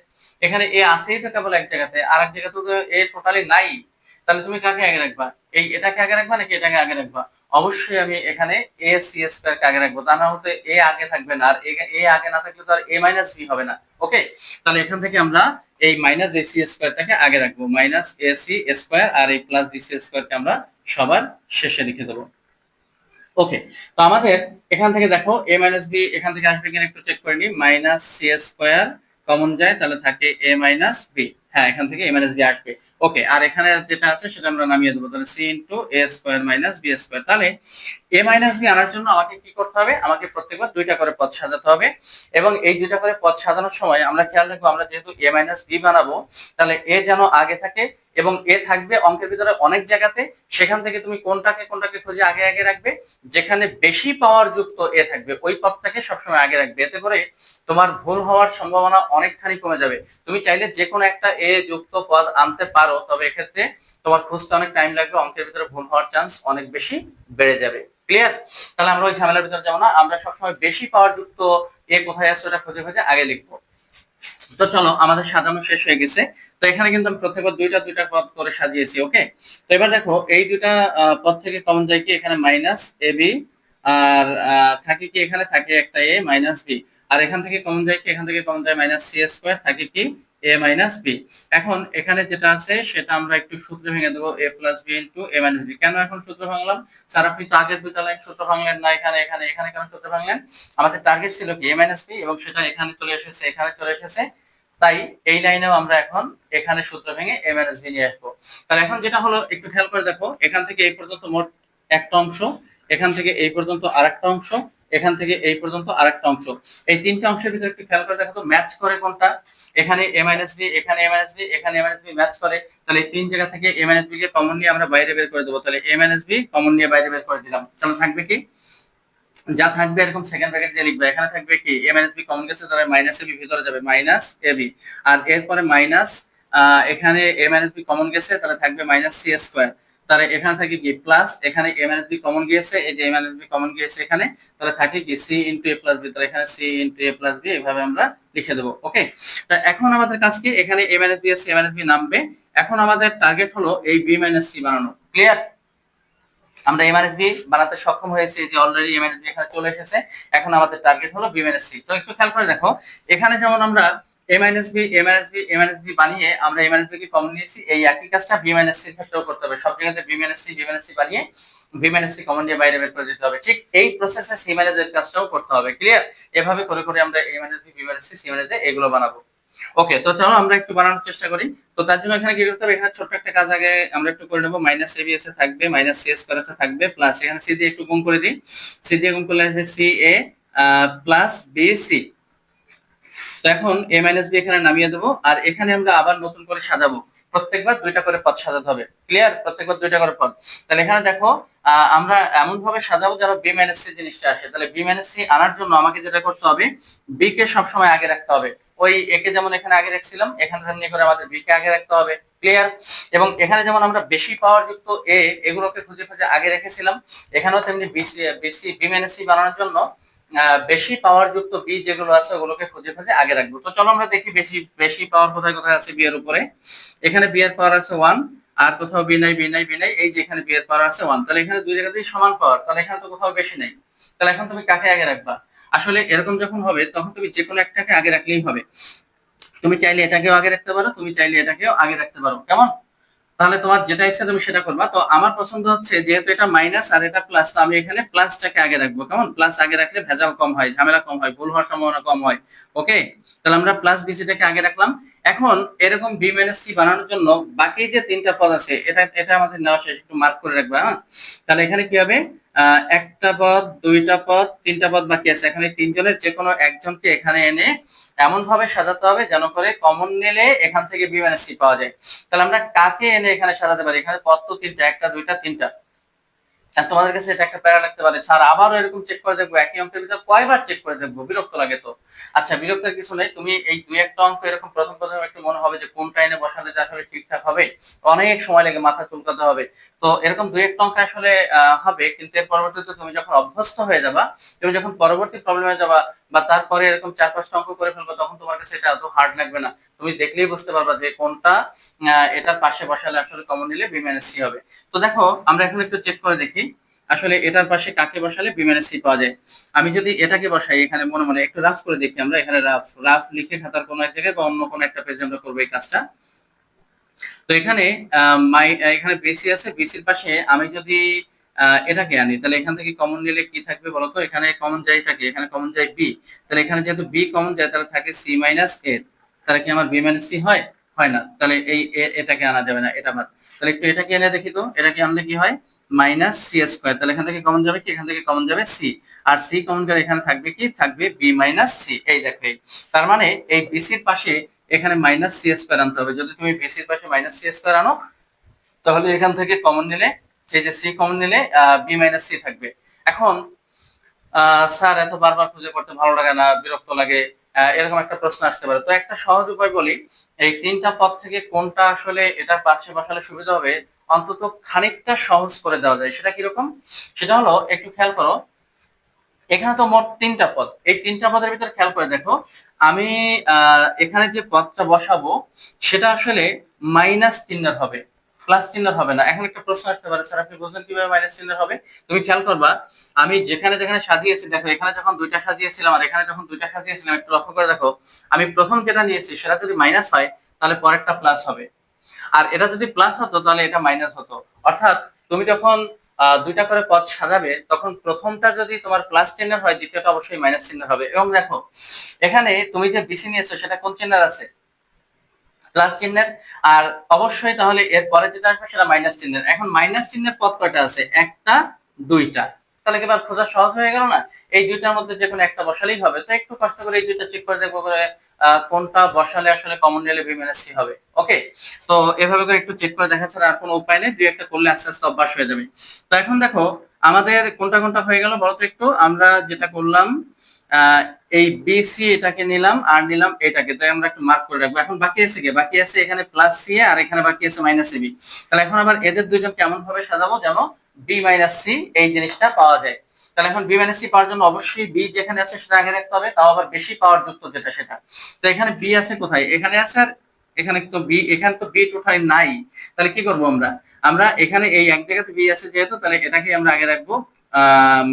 এখানে এ আছেই তো কেবল এক জায়গাতে, আর এক জায়গাতে তো এ টোটালি নাই। তাহলে তুমি কাকে আগে রাখবা? এটাকে আগে রাখবা নাকি এটাকে আগে রাখবা? অবশ্যই আমি এখানে এ সি স্কোয়ার কে আগে রাখবো, তা না হলে এ আগে থাকবে না, আর এ আগে না থাকলে তো আর এ মাইনাস বি হবে না। ওকে, তাহলে এখান থেকে আমরা এই মাইনাস এ সি স্কোয়ারটাকে আগে রাখবো, মাইনাস এ সি স্কোয়ার, আর এই প্লাস বি সি স্কোয়ারকে আমরা সবার শেষে লিখে দেবো। ওকে, তো আমাদের এখান থেকে দেখো এ মাইনাস বি এখান থেকে আসবে কিনা একটু চেক করে নিই। মাইনাস সি স্কোয়ার কমন যায়, তাহলে থাকে এ মাইনাস বি। হ্যাঁ, এখান থেকে এ মাইনাস বি আসবে। ওকে, আর এখানে যেটা আছে সেটা আমরা নামিয়ে দেবো, তাহলে সি ইন্টু এ স্কোয়ার মাইনাস বি স্কোয়ার। তাহলে এ মাইনাস বি আনার জন্য আমাকে কি করতে হবে? আমাকে প্রত্যেকবার দুইটা করে পদ সাজাতে হবে, এবং এই দুইটা করে পদ সাজানোর সময় আমরা খেয়াল রাখবো, আমরা যেহেতু এ মাইনাস বি বানাবো, তাহলে এ যেন আগে থাকে, এবং এ থাকবে অঙ্কের ভিতরে অনেক জায়গাতে। সেখান থেকে তুমি কোনটাকে কোনটাকে খুঁজে আগে আগে রাখবে, যেখানে বেশি পাওয়ার যুক্ত এ থাকবে ওই পদটাকে সবসময় আগে রাখবে। এতে করে তোমার ভুল হওয়ার সম্ভাবনা অনেকখানি কমে যাবে। তুমি চাইলে যে কোনো একটা এ যুক্ত পদ আনতে পারো, তবে এক্ষেত্রে তোমার খুঁজতে অনেক টাইম লাগবে, অঙ্কের ভিতরে ভুল হওয়ার চান্স অনেক বেশি বেড়ে যাবে। ক্লিয়ার? তাহলে আমরা ওই ঝামেলার ভিতরে যাবো না, আমরা সবসময় বেশি পাওয়ার যুক্ত এ কোথায় আছে ওটা খুঁজে খুঁজে আগে লিখবো। তো চলো, আমাদের সাজানো শেষ হয়ে গেছে। তো এখানে কিন্তু আমি প্রত্যেকবার দুইটা দুইটা পদ করে সাজিয়েছি। ওকে, তো এবার দেখো এই দুইটা পদ থেকে কমন যায় কি? এখানে মাইনাস এ বি, আর থাকে কি? এখানে থাকে একটা এ মাইনাস বি, আর এখান থেকে কমন যায় কি? এখান থেকে কমন যায় মাইনাস সি স্কোয়ার, থাকে কি? এ মাইনাস বি। এখন এখানে যেটা আছে সেটা আমরা একটু সূত্র ভেঙে দেবো, এ plus b into A minus B. কেন এখন সূত্র ভাঙলাম? স্যার আপনি তো আগের দুইটা লাইন সূত্র ভাঙলেন না, এখানে এখানে এখানে কেন সূত্র ভাঙলেন? আমাদের টার্গেট ছিল কি? এ মাইনাস বি, এবং সেটা এখানে চলে এসেছে, এখানে চলে এসেছে। তাই এই লাইনেও আমরা এখন এখানে সূত্র ভেঙে এম এন এস ভি নিয়ে আসবো। তাহলে এখন যেটা হলো, একটু খেয়াল করে দেখো, এখান থেকে এই পর্যন্ত মোট একটা অংশ, এখান থেকে এই পর্যন্ত আরেকটা অংশ, এখান থেকে এই পর্যন্ত আরেকটা অংশ। এই তিনটা অংশের ভিতরে একটু খেয়াল করে দেখো তো ম্যাচ করে কোনটা? এখানে এম এন এস ভি, এখানে এম এন এস ভি, এখানে m n s v match করে। তাহলে এই তিন জায়গা থেকে এম এন এস ভি কে কমন নিয়ে আমরা বাইরে বের করে দেবো। তাহলে m n s v common নিয়ে বাইরে বের করে দিলাম। তাহলে থাকবে কি? যা থাকবে এরকম সেকেন্ড ব্র্যাকেট দিয়ে লিখবে। এখানে থাকবে কি? এ মাইনাস বি কমন গেছে, তাহলে মাইনাস এ বি ভিতরে যাবে, মাইনাস এ বি। আর এরপরে মাইনাস, এখানে এ মাইনাস বি কমন গেছে, তাহলে থাকবে মাইনাস সি স্কোয়ার। তাহলে এখানে থাকে কি? প্লাস, এখানে এ মাইনাস বি কমন গিয়েছে, এই যে এ মাইনাস বি কমন গিয়েছে এখানে, তাহলে থাকে কি? সি ইন্টু এ প্লাস বি। তাহলে এখানে সি ইন্টু এ প্লাস বি, এভাবে আমরা লিখে দেবো। ওকে, তা এখন আমাদের কাজ কি? এখানে এ মাইনাস বি আছে, এ মাইনাস বি নামবে। এখন আমাদের টার্গেট হলো এই বি মাইনাস সি বানানো। ক্লিয়ার? আমরা এম বি বানাতে সক্ষম হয়েছি, যে অলরেডি এম বি এখানে চলে এসেছে। এখন আমাদের টার্গেট হলো বি সি। তো একটু খেয়াল করে দেখো, এখানে যেমন আমরা এ বি বি বানিয়ে আমরা এম বি কে কমন নিয়েছি, এই একই কাজটা বি সি এর ক্ষেত্রেও করতে হবে। সব জায়গাতে বি সি বানিয়ে বি সি কমন দিয়ে বাইরে বের করে দিতে হবে। ঠিক এই প্রসেসে সি এর কাজটাও করতে হবে। ক্লিয়ার? এভাবে করে করে আমরা এম বি সি এগুলো বানাবো। ওকে, তো চলো আমরা একটু বানানোর চেষ্টা করি। তো তার জন্য এখানে কি করতে হবে? এখানে ছোট্ট একটা কাজ আগে আমরা একটু করে নেবো। Minus a b s a থাকবে, মাইনাস সি স্কয়ার এসে থাকবে, প্লাস এখানে সি দিয়ে একটু গুণ করে দিই। সি দিয়ে গুণ করলে আসবে সি এ প্লাস বি সি। তো এখন এ মাইনাস বি এখানে নামিয়ে দেবো, আর এখানে আমরা আবার নতুন করে সাজাবো। প্রত্যেকবার দুইটা করে পদ সাজাতে হবে। ক্লিয়ার? প্রত্যেকবার দুইটা করে পদ। তাহলে এখানে দেখো, আমরা এমন ভাবে সাজাবো যেন বি মাইনাস সি জিনিসটা আসে। তাহলে বি মাইনাস সি আনার জন্য আমাকে যেটা করতে হবে, বি কে সবসময় আগে রাখতে হবে। ওই একে যেমন এখানে আগে রাখছিলাম, এখানে তেমনি করে আমাদের বি কে আগে রাখতে হবে। ক্লিয়ার? এবং এখানে যেমন আমরা বেশি পাওয়ার যুক্ত এ এগুলোকে খুঁজে খুঁজে আগে রেখেছিলাম, এখানেও তেমনি বি মাইনাস সি বানানোর জন্য বেশি পাওয়ার যুক্ত বি যেগুলো আছে ওগুলোকে খুঁজে খুঁজে আগে রাখবো। তো চলো আমরা দেখি বেশি বেশি পাওয়ার কোথায় কোথায় আছে বি এর উপরে। এখানে বি এর পাওয়ার আছে 1, আর কোথাও বি নাই, বি নাই, বি নাই। এই যে এখানে বি এর পাওয়ার আছে 1, তাহলে এখানে দুই জায়গাতেই সমান পাওয়ার, তাহলে এখানে তো কোথাও বেশি নেই। তাহলে এখন তুমি কাকে আগে রাখবা? আসলে এরকম যখন হবে তখন তুমি যে কোনো একটাকে আগে রাখলেই হবে। তুমি চাইলে এটাকেও আগে রাখতে পারো, তুমি চাইলে এটাকেও আগে রাখতে পারো। কেমন? তাহলে তোমার যেটা ইচ্ছা তুমি সেটা করবা। তো আমার পছন্দ হচ্ছে, যেহেতু এটা মাইনাস আর এটা প্লাস, তো আমি এখানে প্লাসটাকে আগে রাখবো। কেমন? প্লাস আগে রাখলে ভেজাল কম হয়, ঝামেলা কম হয়, ভুল হওয়ার সম্ভাবনা কম হয়। ওকে, তাহলে আমরা প্লাস বিসিটাকে আগে রাখলাম। এখন এরকম বি মাইনাস সি বানানোর জন্য বাকি যে তিনটা পদ আছে, এটা এটা আমাদের নেওয়া শেষ, একটু মার্ক করে রাখবা। হ্যাঁ, তাহলে এখানে কি হবে? একটা পদ, দুইটা পদ, তিনটা পদ বাকি আছে। এখানে তিনজনের যে কোনো একজনকে এখানে এনে এমন ভাবে সাজাতে হবে যেন করে কমন নিলে এখান থেকে বি মাইনাস সি পাওয়া যায়। তাহলে আমরা কাকে এনে এখানে সাজাতে পারি? এখানে পদ তো তিনটা, একটা, দুইটা, তিনটা। আর তোমাদের কাছে এটা একটা প্যারা লাগতে পারে, স্যার আবারও এরকম চেক করে দেখবো, একই অঙ্কের ভিতরে কয়বার চেক করে দেখবো, বিরক্ত লাগে তো। আচ্ছা, বিরক্তের কিছু নেই। তুমি এই দুই একটা অঙ্ক এরকম প্রথম প্রথম একটু মনে হবে যে কোনটা এনে বসালে যে আসলে ঠিকঠাক হবে, অনেক সময় লাগে, মাথা চুলকাতে হবে। তো এরকম দুই একটা অঙ্ক আসলে হবে, কিন্তু এর পরবর্তীতে তুমি যখন অভ্যস্ত হয়ে যাবা, তুমি যখন পরবর্তী প্রবলেমে যাবা বা তারপরে এরকম 4-5টা অঙ্ক করে ফেলবো, তখন তোমার কাছে এটা এত হার্ড লাগবে না। তুমি দেখলেই বুঝতে পারবা যে কোনটা এটার পাশে বসালে আসলে কমন নিলে বি মাইনাস সি হবে। তো দেখো আমরা এখন একটু চেক করে দেখি আসলে এটার পাশে কাকে বসালে বি মাইনাস সি পাওয়া যায়। আমি যদি এটাকে বসাই এখানে মনে মনে একটু রাফ করে দেখি, আমরা এখানে রাফ রাফ লিখে খাতার কোনো এক জায়গায় বা অন্য কোনো একটা পেজে আমরা করবো এই কাজটা। তো এখানে এখানে বিসি আছে, বিসির পাশে আমি যদি এটাকে আনি, তাহলে এখান থেকে কমন নিলে কি থাকবে বলতো? এখানে কমন যায় থাকে, এখানে কমন যায় বি, তাহলে এখানে যেহেতু বি কমন যায় তাহলে থাকে সি মাইনাস এ, তাহলে কি আমার বি মাইনাস সি হয়? হয় না, তাহলে এই এটাকে আনা যাবে না, এটা বাদ। তাহলে একটু এটাকে এনে দেখি তো, এটাকে আনলে কি হয়? মাইনাস সি স্কোয়ার, তাহলে এখান থেকে কমন যাবে কি? এখান থেকে কমন যাবে সি, আর সি কমন গেলে এখানে থাকবে কি? থাকবে বি মাইনাস সি। এই দেখো, তার মানে এই বিসির পাশে এখানে মাইনাস সি স্কোয়ার আনতে হবে। যদি তুমি বিসির পাশে মাইনাস সি স্কোয়ার আনো, তাহলে এখান থেকে কমন নিলে, এই যে সি কমন নিলে বি মাইনাস সি থাকবে। এখন স্যার এত বারবার খুঁজে করতে ভালো লাগে না, বিরক্ত লাগে, এরকম একটা প্রশ্ন আসতে পারে। তো একটা সহজ উপায় বলি, এই তিনটা পদ থেকে কোনটা আসলে এটার পাশে বসালে সুবিধা হবে অন্তত খানিকটা সহজ করে দেওয়া যায়, সেটা কিরকম? সেটা হলো, একটু খেয়াল করো, এখানে তো মোট তিনটা পদ, এই তিনটা পদের ভিতরে খেয়াল করে দেখো, আমি এখানে যে পদটা বসাবো সেটা আসলে মাইনাস চিহ্নের হবে, প্লাস চিহ্নের হবে না। এখন একটা প্রশ্ন আসতে পারে, স্যার আপনি বুঝলেন কিভাবে মাইনাস চিহ্নের হবে? তুমি খেয়াল করবা, আমি যেখানে যেখানে সাজিয়েছি, দেখো এখানে যখন দুইটা সাজিয়েছিলাম আর এখানে যখন দুইটা সাজিয়েছিলাম, একটু লক্ষ্য করে দেখো, আমি প্রথম যেটা নিয়েছি সেটা যদি মাইনাস হয় তাহলে পরেরটা প্লাস হবে, আর এটা যদি প্লাস হতো তাহলে এটা মাইনাস হতো। অর্থাৎ তুমি যখন দুইটা করে পদ সাজাবে, তখন প্রথমটা যদি তোমার প্লাস চিহ্নের হয়, দ্বিতীয়টা অবশ্যই মাইনাস চিহ্নের হবে। এবং দেখো এখানে তুমি যে বিসি নিয়েছো সেটা কোন চিহ্নের আছে? প্লাস চিহ্নের। আর অবশ্যই তাহলে এর পরে যেটা আসবে সেটা মাইনাস চিহ্নের। এখন মাইনাস চিহ্নের পদ কয়টা আছে? একটা, দুইটা। তাহলে কি এবার খোঁজা সহজ হয়ে গেল না? এই দুইটার মধ্যে যে কোনো একটা বসালেই হবে। তো একটু কষ্ট করে এই দুইটা চেক করে দেখবো কোনটা বসালে আসলে কমন নিলে বি মাইনাস সি হবে। ওকে, তো এভাবে করে একটু চেক করে দেখা ছাড়া আর কোনো উপায় নেই, দুই একটা করলে আস্তে আস্তে অভ্যাস হয়ে যাবে। তো এখন দেখো আমাদের কোনটা কোনটা হয়ে গেল বলতো একটু। আমরা যেটা করলাম, এই বিসি এটাকে নিলাম আর নিলাম এটাকে, তো আমরা একটু মার্ক করে রাখবো। এখন বাকি আছে কি? বাকি আছে এখানে প্লাস সি আর এখানে বাকি আছে মাইনাস এবি। তাহলে এখন আবার এদের দুইজন কেমন ভাবে সাজাবো যেন বি মাইনাস সি এই জিনিসটা পাওয়া যায়। তাহলে এখন বি মাইনাস সি পাওয়ার জন্য অবশ্যই বি যেখানে আছে সেটা আগে রাখতে হবে, তাও আবার বেশি পাওয়ার যুক্ত যেটা সেটা। তো এখানে বি আছে কোথায়? এখানে আছে, আর এখানে তো বি, এখানে তো বি টোটালি নাই। তাহলে কি করব আমরা? আমরা এখানে এই এক জায়গাতে বি আছে যেহেতু, তাহলে এটাকে আমরা আগে রাখবো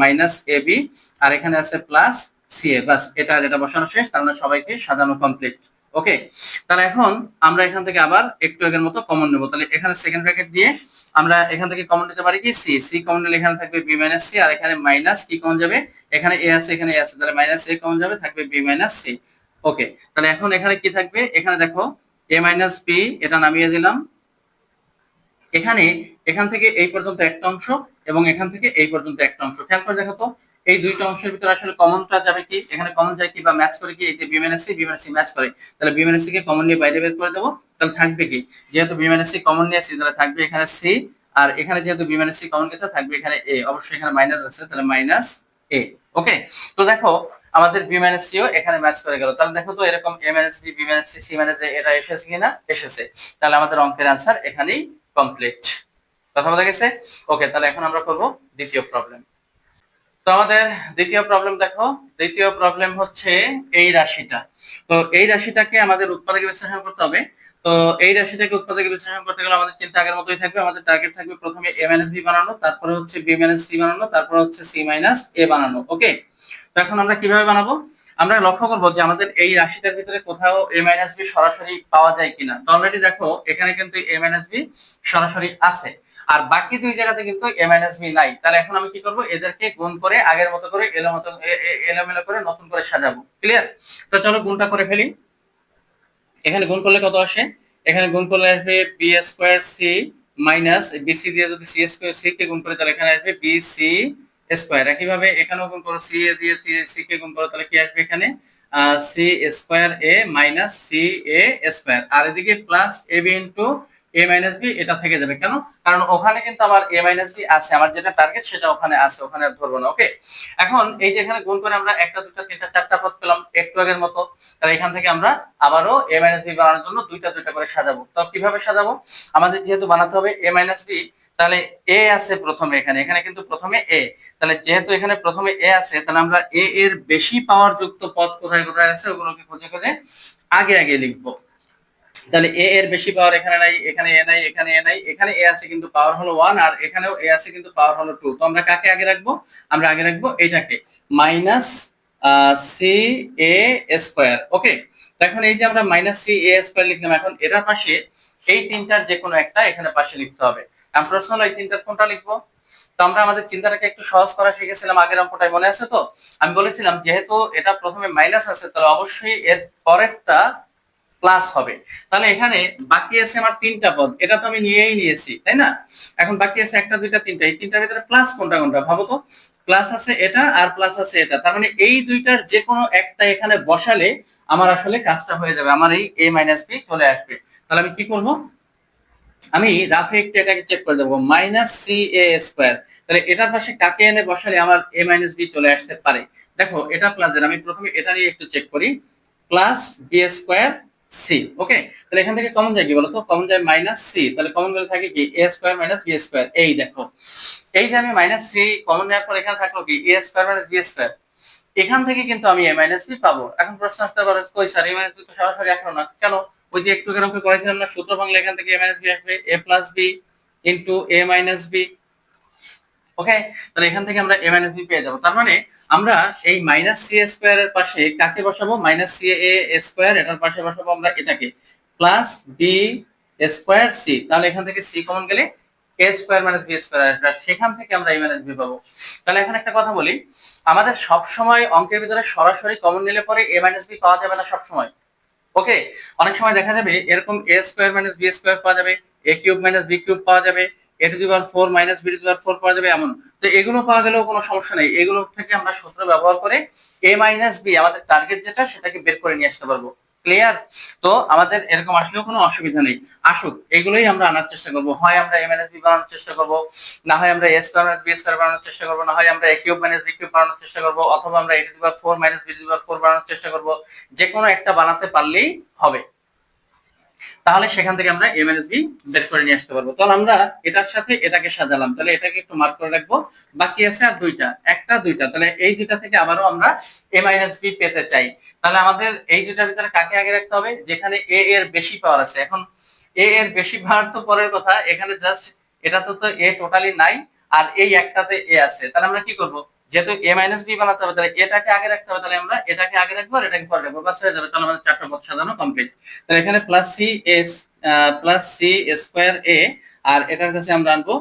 মাইনাস এবি, আর এখানে আছে প্লাস সিএ। বাস, এটা আর এটা বসানো শেষ, তার মানে সবাইকে সাজানো কমপ্লিট। ওকে, তাহলে এখন আমরা এখান থেকে আবার একটু আগের মতো কমন নেব। তাহলে এখানে সেকেন্ড ব্র্যাকেট দিয়ে আমরা এখান থেকে কমন নিতে পারি কি? সি। সি কমন নিলে এখানে থাকবে বি মাইনাস সি, আর এখানে মাইনাস কি কমন যাবে? এখানে এ আছে, এখানে এ আছে, তাহলে মাইনাস এ কমন যাবে, থাকবে বি মাইনাস সি। ওকে, তাহলে এখন এখানে কি থাকবে? এখানে দেখো এ মাইনাস বি, এটা নামিয়ে দিলাম। এখানে এখান থেকে এই পর্যন্ত একটা অংশ এবং এখান থেকে এই পর্যন্ত একটা অংশ। খেয়াল করে দেখো তো, এই দুইটা অংশের ভিতরে আসলে কমনটা যাবে কি? এখানে কমন যায় কি বা ম্যাচ করে কি? এই যে b minus c, b minus c match করে, তাহলে বি মাইনাস সি কে কমন নিয়ে বাইরে বের করে দেবো। তাহলে থাকবে কি? যেহেতু বি মাইনাস সি কমন নিয়েছি, তাহলে থাকবে এখানে সি, আর এখানে যেহেতু বি মাইনাস সি কমন গেছে থাকবে এখানে এ, অবশ্যই এখানে মাইনাস আছে, তাহলে মাইনাস এ। ওকে, তো দেখো আমাদের বি মাইনাস সিও এখানে ম্যাচ করে গেল। তাহলে দেখো তো এরকম A minus B, B minus C, C minus A, এটা এসেছে কিনা? এসেছে। তাহলে আমাদের অঙ্কের অ্যান্সার এখানেই কমপ্লিট। কথা বলা গেছে? ওকে, তাহলে এখন আমরা করব দ্বিতীয় প্রবলেম। তো আমাদের দ্বিতীয় প্রবলেম দেখো, দ্বিতীয় প্রবলেম হচ্ছে এই রাশিটা। তো এই রাশিটাকে আমাদের উৎপাদকে বিশ্লেষণ করতে হবে। তো এই রাশিটাকে উৎপাদকে বিশ্লেষণ করতে গেলে আমাদের চিন্তা আগের মতোই থাকবে। আমাদের টার্গেট থাকবে প্রথমে এ মাইনাস বি বানানো, তারপরে হচ্ছে বি মাইনাস সি বানানো, তারপরে হচ্ছে সি মাইনাস এ বানানো। ওকে, তো এখন আমরা কিভাবে বানাবো? আমরা লক্ষ্য করবো যে আমাদের এই রাশিটার ভিতরে কোথাও এ মাইনাস বি সরাসরি পাওয়া যায় কিনা। তো অলরেডি দেখো এখানে কিন্তু এ মাইনাস বি সরাসরি আছে, আর বাকি দুই জায়গাতে কিন্তু এ মাইনাস বি নাই। তাহলে এখন আমি কি করব? এদেরকে গুণ করে আগের মতো করে এলোমেলো করে নতুন করে সাজাবো। ক্লিয়ার? তো চলো গুণটা করে ফেলি। এখানে গুণ করলে কত আসে? এখানে গুণ করলে আসবে b square c minus bc দিয়ে যদি সি স্কোয়ার সি কে গুণ করে তাহলে এখানে আসবে বি সি স্কোয়ার। একইভাবে এখানেও গুণ করো, সি এ দিয়ে সি কে গুণ করো, তাহলে কি আসবে এখানে? সি স্কোয়ার এ মাইনাস সি এ স্কোয়ার, আর এদিকে plus A B into A minus B এটা থেকে যাবে। কেন? কারণ ওখানে কিন্তু আমার এ মাইনাস বি আছে, আমার যেটা টার্গেট সেটা ওখানে আছে, ওখানে আর ধরবো না। ওকে, এখন এই যে এখানে গুণ করে আমরা একটা দুটা তিনটা চারটা পদ পেলাম একটু আগের মতো। তাহলে এখান থেকে আমরা আবারও এ মাইনাস বি বানানোর জন্য দুইটা দুইটা করে সাজাবো। তো কিভাবে সাজাবো? আমাদের যেহেতু বানাতে হবে এ মাইনাস বি, তাহলে এ আছে প্রথমে, এখানে এখানে কিন্তু প্রথমে এ, তাহলে যেহেতু এখানে প্রথমে এ আছে, তাহলে আমরা এ এর বেশি পাওয়ার যুক্ত পদ কোথায় কোথায় আছে ওগুলোকে খুঁজে খুঁজে আগে আগে লিখবো। তাহলে এ এর বেশি পাওয়ার এখানে নাই, এখানে এ নাই, এখানে এ নাই, এখানে এ আছে কিন্তু পাওয়ার হলো 1, আর এখানেও এ আছে কিন্তু পাওয়ার হলো 2। তো আমরা কাকে আগে রাখবো? আমরা আগে রাখবো এটাকে, মাইনাস সি এ স্কোয়ার। ওকে, এখন এই যে আমরা মাইনাস সি এ স্কোয়ার লিখলাম, এখন এটার পাশে এই তিনটার যে কোনো একটা এখানে পাশে লিখতে হবে। এখন প্রশ্ন হলো এই তিনটার কোনটা লিখবো? তো আমরা আমাদের চিন্তাটাকে একটু সহজ করা শিখেছিলাম আগের অঙ্কটায়, মনে আছে তো? আমি বলেছিলাম যেহেতু এটা প্রথমে মাইনাস আছে, তাহলে অবশ্যই এর পরেরটা প্লাস হবে। তাহলে এখানে বাকি আছে আমার তিনটা পদ, এটা তো আমি নিয়েই নিয়েছি, তাই না? এখন বাকি আছে একটা দুইটা তিনটা, এই তিনটার ভিতরে প্লাস কোনটা কোনটা ভাবো তো। প্লাস আছে এটা আর প্লাস আছে এটা, তার মানে এই দুইটার যে কোনো একটা এখানে বসালে আমার আসলে কাজটা হয়ে যাবে, আমার এই a মাইনাস বি চলে আসবে। তাহলে আমি কি করব? আমি রাফে একটু এটাকে চেক করে দেবো, মাইনাস সি এ স্কোয়ার। তাহলে এটার পাশে কাকে এনে বসালে আমার a মাইনাস বি চলে আসতে পারে? দেখো এটা প্লাসের, আমি প্রথমে এটা নিয়ে একটু চেক করি, প্লাস বি স্কোয়ার সি। ওকে, তাহলে এখান থেকে কমন যায় কি বলতো? কমন যায় মাইনাস সি, তাহলে কমন গেলে থাকে কি এ স্কোয়ার মাইনাস বি স্কোয়ার। এই দেখো, এই যে আমি মাইনাস সি কমন নেওয়ার পর এখানে থাকলো কি এ স্কোয়ার মাইনাস বি স্কোয়ার, এখান থেকে কিন্তু আমি এ মাইনাস বি পাবো। এখন প্রশ্ন আসতে পারে কই স্যার এ মাইনাস বি তো সরাসরি আসলো না কেন? ওই যে একটু এরকম করেছিলাম না, সূত্র ভাঙলে এখান থেকে এ মাইনাস বি আসবে, এ plus b into A minus B. ওকে, তাহলে এখান থেকে আমরা এ মাইনাস বি পেয়ে যাবো। তার মানে আমরা এই মাইনাস সি স্কোয়ার এর পাশে কাকে বসাবো? মাইনাস সি এ স্কোয়ার, এটার পাশে বসাবো আমরা এটাকে, প্লাস বি স্কোয়ার সি। তাহলে এখান থেকে সি কমন গেলে এ স্কোয়ার মাইনাস বি স্কোয়ার আসবে, সেখান থেকে আমরা এ মাইনাস বি পাবো। তাহলে এখন একটা কথা বলি, আমাদের সব সময় অঙ্কের ভিতরে সরাসরি কমন নিলে পরে এ মাইনাস বি পাওয়া যাবে না সব সময়। ওকে, অনেক সময় দেখা যাবে এরকম A square minus B square পাওয়া যাবে, A cube minus B cube পাওয়া যাবে, A to the power 4 minus B to the power 4 পাওয়া যাবে, এমন। তো এগুলো পাওয়া গেলেও কোনো সমস্যা নেই, এগুলো থেকে আমরা সূত্র ব্যবহার করে এ মাইনাস বি আমাদের টার্গেট যেটা সেটাকে বের করে নিয়ে আসতে পারবো। ক্লিয়ার? তো আমাদের এরকম আসলেও কোনো অসুবিধা নেই, আসুক এগুলোই আমরা আনার চেষ্টা করব। হয় আমরা এ মাইনাস বি বানানোর চেষ্টা করব, না হয় আমরা A square minus B square বানানোর চেষ্টা করব, না হয় আমরা A cube minus B cube বানানোর চেষ্টা করব, অথবা আমরা A to the power 4 minus B to the power 4 বানানোর চেষ্টা করব। যে কোনো একটা বানাতে পারলেই হবে, তাহলে সেখান থেকে আমরা এ মাইনাস বি বের করে নিয়ে আসতে পারবো। তাহলে আমরা এটার সাথে এটাকে সাজালাম, তাহলে এটাকে একটু মার্ক করে রাখবো। বাকি আছে আর দুইটা, একটা দুইটা, তাহলে এই দুইটা থেকে আবারও আমরা এ মাইনাস বি পেতে চাই। তাহলে আমাদের এই দুইটার ভিতরে কাকে আগে রাখতে হবে? যেখানে এ এর বেশি পাওয়ার আছে। এখন এ এর বেশি পাওয়ার তো পরের কথা, এখানে জাস্ট এটা তো এ টোটালি নাই, আর এই একটাতে এ আছে। তাহলে আমরা কি করব? যেহেতু এ মাইনাস বি বানাতে হবে, তাহলে এটাকে আগে রাখতে হবে, তাহলে আমরা এটাকে আগে রাখবো আর এটাকে পরে রাখবো, বাস হয়ে যাবে। তাহলে আমাদের চারটা পদ সাজানো কমপ্লিট। তাহলে এখানে প্লাস সি স্কোয়ার এ, আর এটার কাছে আমরা আনবো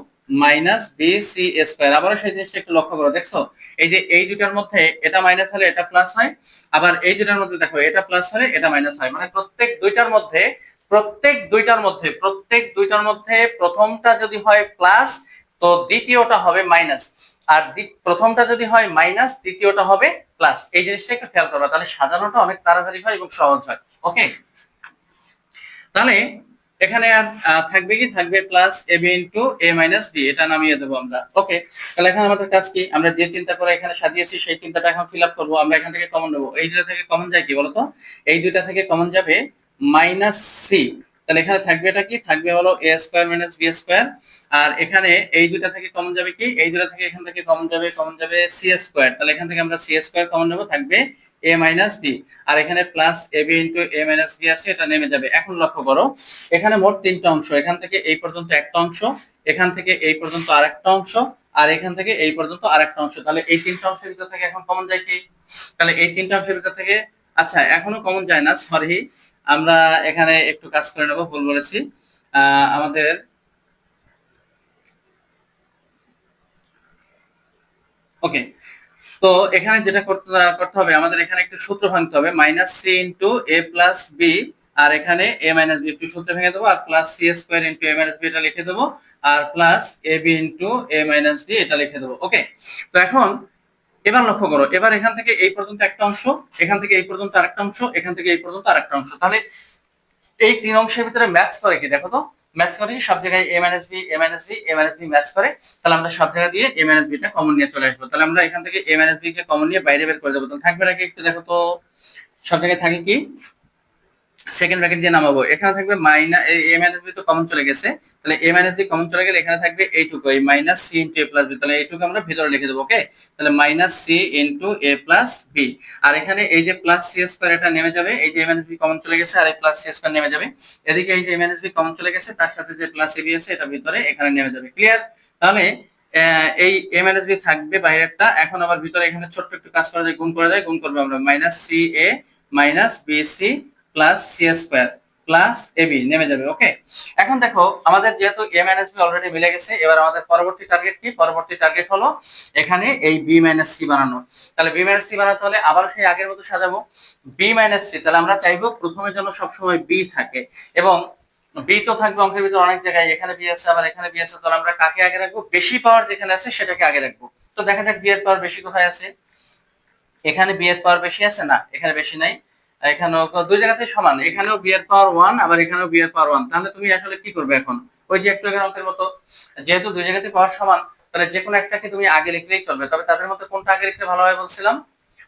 মাইনাস বি সি স্কোয়ার। আবারও সেই জিনিসটা একটু লক্ষ্য করো, দেখছো এই যে এই দুটার মধ্যে এটা মাইনাস হলে এটা প্লাস হয়, আবার এই দুটার মধ্যে দেখো এটা প্লাস হলে এটা মাইনাস হয়, মানে প্রত্যেক দুইটার মধ্যে প্রথমটা যদি হয় প্লাস, তো দ্বিতীয়টা হবে মাইনাস, আর প্রথমটা যদি হয় মাইনাস, দ্বিতীয়টা হবে প্লাস। এই জিনিসটা একটু খেয়াল করবা, তাহলে সাজানোটা অনেক তাড়াতাড়ি হয় এবং সহজ হয়। ওকে, তাহলে এখানে আর থাকবে কি? থাকবে plus A B into A minus B, এটা নামিয়ে দেবো আমরা। ওকে, তাহলে এখন আমাদের কাজ কি? আমরা যে চিন্তা করে এখানে সাজিয়েছি সেই চিন্তাটা এখন ফিল আপ করবো। আমরা এখান থেকে কমন নেবো, এই দুটা থেকে কমন যায় কি বলতো? এই দুটা থেকে কমন যাবে মাইনাস সি। তাহলে এখানে থাকবে এটা কি? থাকবে হলো এ স্কোয়ার মাইনাস বি স্কোয়ার। আর এখানে এই দুটা থেকে কমন যাবে কি? এই দুটা থেকে এখান থেকে কমন যাবে সি স্কোয়ার। তাহলে এখান থেকে আমরা সি স্কোয়ার কমন নেবো, থাকবে এ মাইনাস বি। আর এখানে plus A B into A minus B আছে, এটা নেমে যাবে। এখন লক্ষ্য করো, এখানে মোট তিনটা অংশ, এখান থেকে এই পর্যন্ত একটা অংশ, এখান থেকে এই পর্যন্ত আরেকটা অংশ, আর এখান থেকে এই পর্যন্ত আরেকটা অংশ। তাহলে এই তিনটা অংশের ভিতর থেকে এখন কমন যায় কি? তাহলে এই তিনটা অংশের ভিতর থেকে, আচ্ছা এখনো কমন যায় না, সরি, আমরা এখানে একটু কাজ করে নেবো, ভুল বলেছি। আমাদের ওকে, তো এখানে যেটা করতে করতে হবে, আমাদের এখানে একটু সূত্র ভাঙতে হবে, মাইনাস সি ইন্টু এ প্লাস বি, আর এখানে এ মাইনাস বি, একটু সূত্র ভেঙে দেবো, আর plus C square into A minus B এটা লিখে দেবো, আর plus A B into A minus B এটা লিখে দেবো। ওকে, তো এখন এবার লক্ষ্য করো, এবার এখান থেকে এই পর্যন্ত একটা অংশ, এখান থেকে এই পর্যন্ত আরেকটা অংশ, এখান থেকে এই পর্যন্ত আরেকটা অংশ, তাহলে এই তিন অংশের ভিতরে ম্যাচ করে কি দেখো তো? ম্যাচ করে সব জায়গায় এ minus B A minus B A minus B match করে, তাহলে আমরা সব জায়গা দিয়ে এ মাইনাস বিটা কমন নিয়ে চলে আসবো। তাহলে আমরা এখান থেকে এ মাইনাস বি কে কমন নিয়ে বাইরে বের করে দেবো। তাহলে থাকবে নাকি একটু দেখো তো, সব জায়গায় থাকে কি, সেকেন্ড ব্র্যাকেট দিয়ে নামাবো। এখানে থাকবে মাইনাস এ মাইনাস বি তো কমন চলে গেছে, তাহলে এ মাইনাস বি কমন চলে গেলে এখানে থাকবে এইটুকু, এই মাইনাস সি ইন্টু এ প্লাস বি, তাহলে এইটুকু আমরা ভিতরে লিখে দেবো। ওকে, তাহলে মাইনাস সি ইন্টু এ প্লাস বি। আর এখানে এই যে প্লাস সি স্কোয়ার এটা নেমে যাবে, এই যে এ মাইনাস বি কমন চলে গেছে আর এই প্লাস সি স্কোয়ার নেমে যাবে। এদিকে এই যে এ মাইনাস বি কমন চলে গেছে, তার সাথে যে প্লাস এ বি আছে এটা ভিতরে এখানে নেমে যাবে। ক্লিয়ার? তাহলে এই এ মাইনাস বি থাকবে বাইরেরটা, এখন আবার ভিতরে এখানে ছোট্ট একটু কাজ করা যায়, গুণ করা যায়, গুণ করবো আমরা minus C A minus B C plus C square plus AB নেমে যাবে। ওকে, এখন দেখো আমাদের যেহেতু এ মাইনাস বি অলরেডি মিলে গেছে, এবার আমাদের পরবর্তী টার্গেট কি? পরবর্তী টার্গেট হলো এখানে এই বি মাইনাস সি বানানো। তাহলে বি মাইনাস সি বানাতে হলে আবার সেই আগের মতো সাজাবো, বি মাইনাস সি। তাহলে আমরা চাইবো প্রথমের জন্য সবসময় বি থাকে, এবং বি তো থাকবে অঙ্কের ভিতরে অনেক জায়গায়, এখানে বি আছে আবার এখানে বি আছে, তাহলে আমরা কাকে আগে রাখবো? বেশি পাওয়ার যেখানে আছে সেটাকে আগে রাখবো। তো দেখা যাক বি এর পাওয়ার বেশি কোথায় আছে। এখানে বি এর পাওয়ার বেশি আছে না, এখানে বেশি নাই, এখানেও দুই জায়গাতে সমান, এখানেও বি এর পাওয়ার 1 আবার এখানেও বি এর পাওয়ার 1। তাহলে তুমি আসলে কি করবে এখন? ওই যে একটু আগের অঙ্কের মতো, যেহেতু দুই জায়গাতে পাওয়ার সমান, তাহলে যে কোনো একটাকে তুমি আগে লিখলেই চলবে। তবে তাদের মধ্যে কোনটা আগে লিখলে ভালো হয়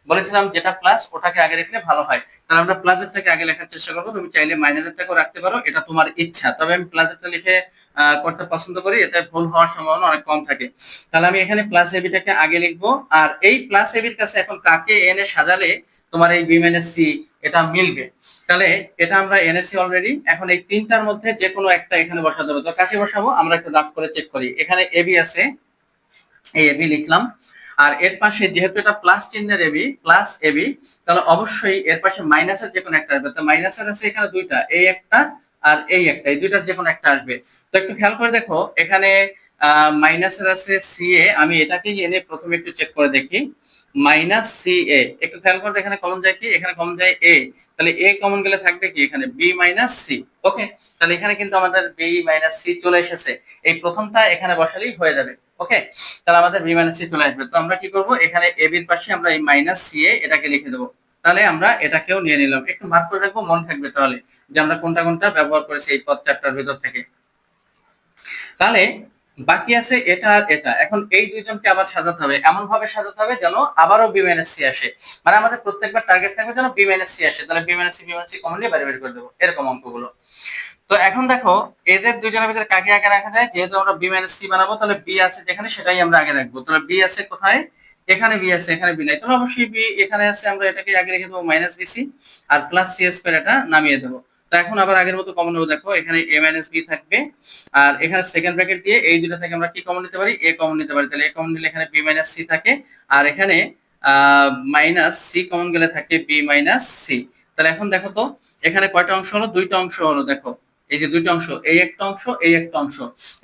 বলেছিলাম যেটা প্লাস ওটাকে আগে লিখলে ভালো হয়। তাহলে আমরা প্লাসেরটাকে আগে লেখার চেষ্টা করবো। তুমি চাইলে মাইনাসেরটাকেও রাখতে পারো, এটা তোমার ইচ্ছা, তবে আমি প্লাসেরটা লিখে করতে পছন্দ করি, এটা ভুল হওয়ার সম্ভাবনা অনেক কম থাকে। তাহলে আমি এখানে প্লাস এবিটাকে আগে লিখবো, আর এই প্লাস এবির কাছে এখন কাকে এনে সাজালে তোমার এই বি মাইনাস সি এটা মিলবে। তাহলে এটা আমরা এনেছি অলরেডি, এখন এই তিনটার মধ্যে যে কোনো একটা এখানে বসাতে হবে। তো কাকে বসাবো আমরা একটু রাফ করে চেক করি। এখানে এবি আছে, এই এবি লিখলাম, আর এর পাশে যেহেতু এটা প্লাস চিহ্নের এবি প্লাস এবি, তাহলে অবশ্যই এর পাশে মাইনাসের যে কোনো একটা আসবে। তো মাইনাসের আছে এখানে দুইটা, এই একটা আর এই একটা, এই দুইটার যে কোনো একটা আসবে। তো একটু খেয়াল করে দেখো, এখানে মাইনাসের আছে সি এ, আমি এটাকেই এনে প্রথমে একটু চেক করে দেখি। মাইনাস সি এ, একটু খেয়াল করে এখানে কমন যায় কি? এখানে কমন যায় এ, তাহলে এ কমন গেলে থাকবে কি? এখানে বি মাইনাস সি। ওকে, তাহলে এখানে কিন্তু আমাদের বি মাইনাস সি চলে এসেছে, এই প্রথমটা এখানে বসালেই হয়ে যাবে। ওকে, তাহলে আমাদের বি মাইনাস সি চলে আসবে। তো আমরা কি করব? এখানে এ বির পাশে আমরা এই মাইনাস সি এ এটাকে লিখে দেবো। তাহলে আমরা এটাকেও নিয়ে নিলাম, একটু ভাগ করে রাখবো, মনে থাকবে তাহলে যে আমরা কোনটা কোনটা ব্যবহার করেছি এই পদ চারটার ভিতর থেকে। তাহলে বাকি আছে এটা আর এটা। এখন এই দুইজনকে আবার সাজাতে হবে, এমন ভাবে সাজাতে হবে যেন আবারও বি মাইনাস সি আসে, মানে আমাদের প্রত্যেকবার টার্গেট থাকবে যেন বি মাইনাস সি আসে। তাহলে বি মাইনাস সি কমন নিয়ে বাইরে বের করে দেবো, এরকম অঙ্কগুলো। তো এখন দেখো এদের দুজনের ভিতরে কাকে আগে রাখা যায়? যেহেতু আমরা বি মাইনাস সি বানাবো, তাহলে বি আছে যেখানে সেটাই আমরা আগে রাখবো। তাহলে বি আছে কোথায়? এখানে বি আছে, এখানে বি নাই, তাহলে অবশ্যই বি এখানে আছে, আমরা এটাকে আগে রেখে দেবো মাইনাস বিসি, আর প্লাস সি স্কোয়ার এটা নামিয়ে দেবো। তো এখন আবার আগের মতো কমন নেবো, দেখো এখানে এ মাইনাস বি থাকবে, আর এখানে সেকেন্ড ব্র্যাকেট দিয়ে এই দুটো থেকে আমরা কি কমন নিতে পারি? এ কমন নিতে পারি। তাহলে এ কমন নিলে এখানে বি মাইনাস সি থাকে, আর এখানে মাইনাস সি কমন গেলে থাকে বি মাইনাস সি। তাহলে এখন দেখো তো এখানে কয়টা অংশ হলো? দুইটা অংশ হলো। দেখো এই যে দুইটা অংশ, এই একটা অংশ এই একটা অংশ,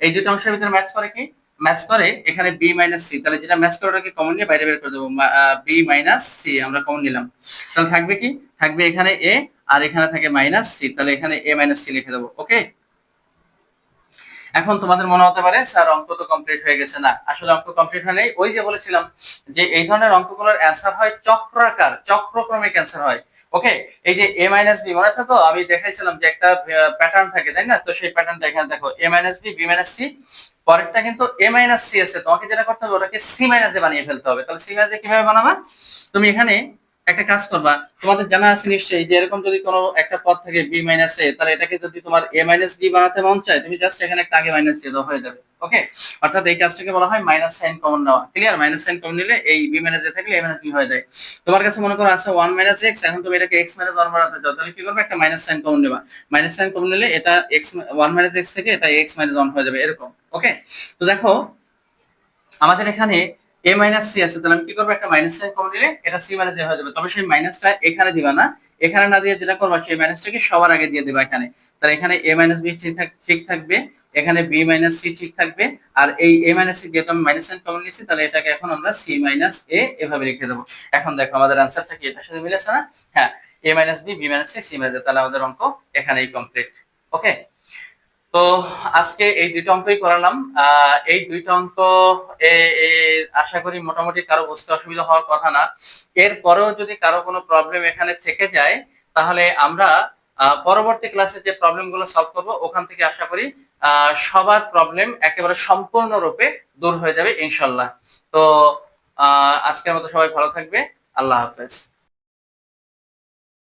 এই দুটো অংশের ভিতরে ম্যাচ করে কি? ম্যাচ করে এখানে বি মাইনাস সি। তাহলে যেটা ম্যাচ করে ওটাকে কমন নিয়ে বাইরে বের করে দেবো, বি মাইনাস সি আমরা কমন নিলাম। তাহলে থাকবে কি? থাকবে এখানে এ, আর এখানে থাকে মাইনাস সি, তাহলে এখানে এ মাইনাস সি লিখে দেবো। ওকে, এখন তোমাদের মনে হতে পারে স্যার অঙ্ক তো কমপ্লিট হয়ে গেছে। না, আসলে অঙ্ক কমপ্লিট হয় নাই। ওই যে বলেছিলাম যে এই ধরনের অঙ্কগুলোর অ্যান্সার হয় চক্রাকার, চক্রক্রমিক অ্যান্সার হয়। ওকে, এই যে এ মাইনাস বি মনে আছে তো? আমি দেখাইছিলাম যে একটা প্যাটার্ন থাকে, তাই না? তো সেই প্যাটার্নটা এখানে দেখো, A minus B B minus C, পরেরটা কিন্তু এ মাইনাস সি আছে, তোমাকে যেটা করতে হবে ওটাকে সি মাইনাসে বানিয়ে ফেলতে হবে। তাহলে সি মাইনাসে কিভাবে বানাবা? তুমি এখানে একটা কাজ করবা, তোমাদের জানা আছে নিশ্চয়ই যে এরকম যদি কোনো একটা পদ থাকে বি মাইনাস এ, তাহলে এটাকে যদি তোমার এ মাইনাস বি বানাতে মন চায়, তুমি জাস্ট এখানে একটা আগে মাইনাস দিয়ে দাও, হয়ে যাবে। ওকে, অর্থাৎ এই কাজটাকে বলা হয় মাইনাস সাইন কমন নেওয়া। ক্লিয়ার? মাইনাস সাইন কমন নিলে এই বি মাইনাস এ থাকলে এ মাইনাস বি হয়ে যায়। তোমার কাছে মনে করো আছে 1 মাইনাস এক্স, এখন তুমি এটাকে এক্স মাইনাস 1 বানাতে চাও, তাহলে কি করবে? একটা মাইনাস সাইন কমন নেবা। মাইনাস সাইন কমন নিলে এটা এক্স 1 মাইনাস এক্স থেকে এটা এক্স মাইনাস 1 হয়ে যাবে, এরকম। ওকে, তো দেখো আমাদের এখানে এ মাইনাস সি আছে, তাহলে আমি কি করবো? একটা মাইনাস সাইন কমন নিলে এটা সি মাইনাস হয়ে যাবে। তবে সেই মাইনাসটা এখানে দিবা না, এখানে না দিয়ে যেটা করবা সেই মাইনাসটাকে সবার আগে দিয়ে দেবা এখানে। তাহলে এখানে এ মাইনাস বি ঠিক থাকবে, এখানে বি মাইনাস সি ঠিক থাকবে, আর এই এ মাইনাস সি যেহেতু আমি মাইনাস সাইন কমন নিয়েছি, তাহলে এটাকে এখন আমরা সি মাইনাস এ এভাবে লিখে দেবো। এখন দেখো আমাদের আনসারটা কি এটার সাথে মিলেছে না? হ্যাঁ, A minus B B minus C C minus, তাহলে আমাদের অঙ্ক এখানেই কমপ্লিট। ওকে, তো আজকে এই দুটো অঙ্কই করালাম। এই দুইটা অঙ্ক আশা করি মোটামুটি কারো বুঝতে অসুবিধা হওয়ার কথা না। এরপরেও যদি কারো কোনো প্রবলেম এখানে থেকে যায়, তাহলে আমরা পরবর্তী ক্লাসে যে প্রবলেম গুলো সলভ করবো ওখান থেকে আশা করি সবার প্রবলেম একেবারে সম্পূর্ণরূপে দূর হয়ে যাবে ইনশাল্লাহ। তো আজকের মতো সবাই ভালো থাকবে। আল্লাহ হাফেজ।